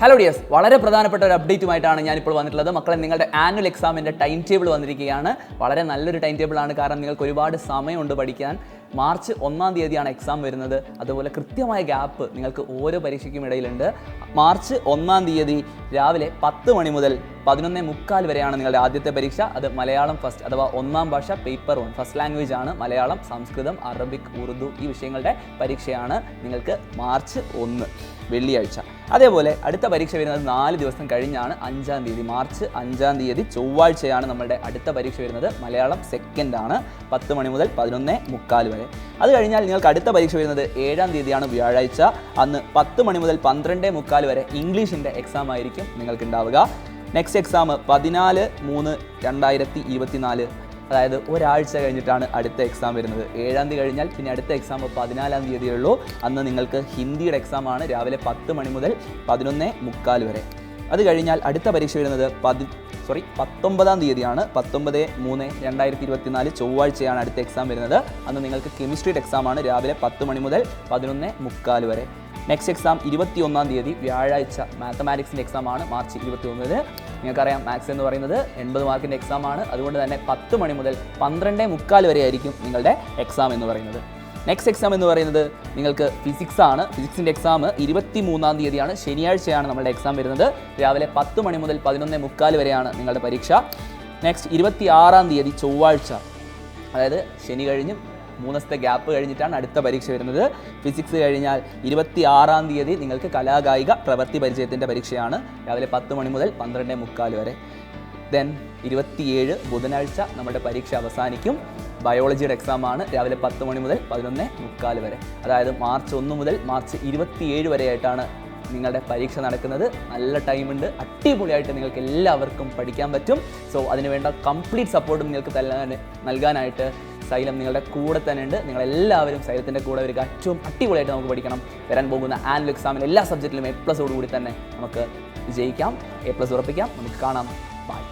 Hello dears, വളരെ പ്രധാനപ്പെട്ട ഒരു അപ്ഡേറ്റുമായിട്ടാണ് ഞാനിപ്പോൾ വന്നിട്ടുള്ളത്. മക്കളെ, നിങ്ങളുടെ ആനുവൽ എക്സാമിൻ്റെ ടൈം ടേബിൾ വന്നിരിക്കുകയാണ്. വളരെ നല്ലൊരു ടൈം ടേബിളാണ്, കാരണം നിങ്ങൾക്ക് ഒരുപാട് സമയമുണ്ട് പഠിക്കാൻ. മാർച്ച് 1-ാം തീയതിയാണ് എക്സാം വരുന്നത്. അതുപോലെ കൃത്യമായ ഗ്യാപ്പ് നിങ്ങൾക്ക് ഓരോ പരീക്ഷയ്ക്കും ഇടയിലുണ്ട്. മാർച്ച് 1-ാം തീയതി രാവിലെ 10 മണി മുതൽ 11:45 വരെയാണ് നിങ്ങളുടെ ആദ്യത്തെ പരീക്ഷ. അത് മലയാളം ഫസ്റ്റ് അഥവാ 1-ാം ഭാഷ പേപ്പർ 1 ഫസ്റ്റ് ലാംഗ്വേജ് ആണ്. മലയാളം, സംസ്കൃതം, അറബിക്, ഉറുദു ഈ വിഷയങ്ങളുടെ പരീക്ഷയാണ് നിങ്ങൾക്ക് മാർച്ച് 1 വെള്ളിയാഴ്ച. അതേപോലെ അടുത്ത പരീക്ഷ വരുന്നത് 4 ദിവസം കഴിഞ്ഞാണ് 5-ാം തീയതി. മാർച്ച് 5-ാം തീയതി ചൊവ്വാഴ്ചയാണ് നമ്മുടെ അടുത്ത പരീക്ഷ വരുന്നത്. മലയാളം സെക്കൻഡ് ആണ്, 10 മണി മുതൽ 11:45 വരെ. അത് കഴിഞ്ഞാൽ നിങ്ങൾക്ക് അടുത്ത പരീക്ഷ വരുന്നത് 7-ാം തീയതിയാണ്, വ്യാഴാഴ്ച. അന്ന് 10 മണി മുതൽ 12:45 വരെ ഇംഗ്ലീഷിൻ്റെ എക്സാം ആയിരിക്കും നിങ്ങൾക്ക് ഉണ്ടാവുക. നെക്സ്റ്റ് എക്സാം 14/3/2024, അതായത് ഒരാഴ്ച കഴിഞ്ഞിട്ടാണ് അടുത്ത എക്സാം വരുന്നത്. 7-ാം തീയതി കഴിഞ്ഞാൽ പിന്നെ അടുത്ത എക്സാം 14-ാം തീയതിയുള്ളൂ. അന്ന് നിങ്ങൾക്ക് ഹിന്ദിയുടെ എക്സാം ആണ്, രാവിലെ 10 മണി മുതൽ 11:45 വരെ. അത് കഴിഞ്ഞാൽ അടുത്ത പരീക്ഷ വരുന്നത് 19-ാം തീയതിയാണ്, 19/3/2024 ചൊവ്വാഴ്ചയാണ് അടുത്ത എക്സാം വരുന്നത്. അന്ന് നിങ്ങൾക്ക് കെമിസ്ട്രിയുടെ എക്സാം ആണ്, രാവിലെ 10 മണി മുതൽ 11:45 വരെ. നെക്സ്റ്റ് എക്സാം 21-ാം തീയതി വ്യാഴാഴ്ച മാത്തമാറ്റിക്സിൻ്റെ എക്സാം ആണ്, മാർച്ച് 21. നിങ്ങൾക്കറിയാം മാത്സ് എന്ന് പറയുന്നത് 80 മാർക്കിൻ്റെ എക്സാം ആണ്. അതുകൊണ്ട് തന്നെ 10 മണി മുതൽ 12:45 വരെ ആയിരിക്കും നിങ്ങളുടെ എക്സാം എന്ന് പറയുന്നത്. നെക്സ്റ്റ് എക്സാം എന്ന് പറയുന്നത് നിങ്ങൾക്ക് ഫിസിക്സ് ആണ്. ഫിസിക്സിൻ്റെ എക്സാം 23-ാം തീയതിയാണ്, ശനിയാഴ്ചയാണ് നമ്മുടെ എക്സാം വരുന്നത്. രാവിലെ 10 മണി മുതൽ 11:45 വരെയാണ് നിങ്ങളുടെ പരീക്ഷ. നെക്സ്റ്റ് 26-ാം തീയതി ചൊവ്വാഴ്ച, അതായത് ശനി കഴിഞ്ഞ് 3 ദിവസത്തെ ഗ്യാപ്പ് കഴിഞ്ഞിട്ടാണ് അടുത്ത പരീക്ഷ വരുന്നത്. ഫിസിക്സ് കഴിഞ്ഞാൽ 26-ാം തീയതി നിങ്ങൾക്ക് കലാകായിക പ്രവൃത്തി പരിചയത്തിൻ്റെ പരീക്ഷയാണ്, രാവിലെ 10 മണി മുതൽ 12:45 വരെ. ദെൻ 27 ബുധനാഴ്ച നമ്മുടെ പരീക്ഷ അവസാനിക്കും. ബയോളജിയുടെ എക്സാം ആണ്, രാവിലെ 10 മണി മുതൽ 11:45 വരെ. അതായത് മാർച്ച് 1 മുതൽ മാർച്ച് 27 വരെയായിട്ടാണ് നിങ്ങളുടെ പരീക്ഷ നടക്കുന്നത്. നല്ല ടൈമുണ്ട്, അടിപൊളിയായിട്ട് നിങ്ങൾക്ക് എല്ലാവർക്കും പഠിക്കാൻ പറ്റും. സോ അതിനുവേണ്ട കംപ്ലീറ്റ് സപ്പോർട്ടും നിങ്ങൾക്ക് നൽകാനായിട്ട് സൈലം നിങ്ങളുടെ കൂടെ തന്നെ ഉണ്ട്. നിങ്ങളെല്ലാവരും സൈലത്തിൻ്റെ കൂടെ വരിക. ഏറ്റവും അടിപൊളിയായിട്ട് നമുക്ക് പഠിക്കണം. വരാൻ പോകുന്ന ആനുവൽ എക്സാമിൽ എല്ലാ സബ്ജക്റ്റിലും A+ കൂടി തന്നെ നമുക്ക് വിജയിക്കാം, A+ ഉറപ്പിക്കാം. നമുക്ക് കാണാം. ബൈ.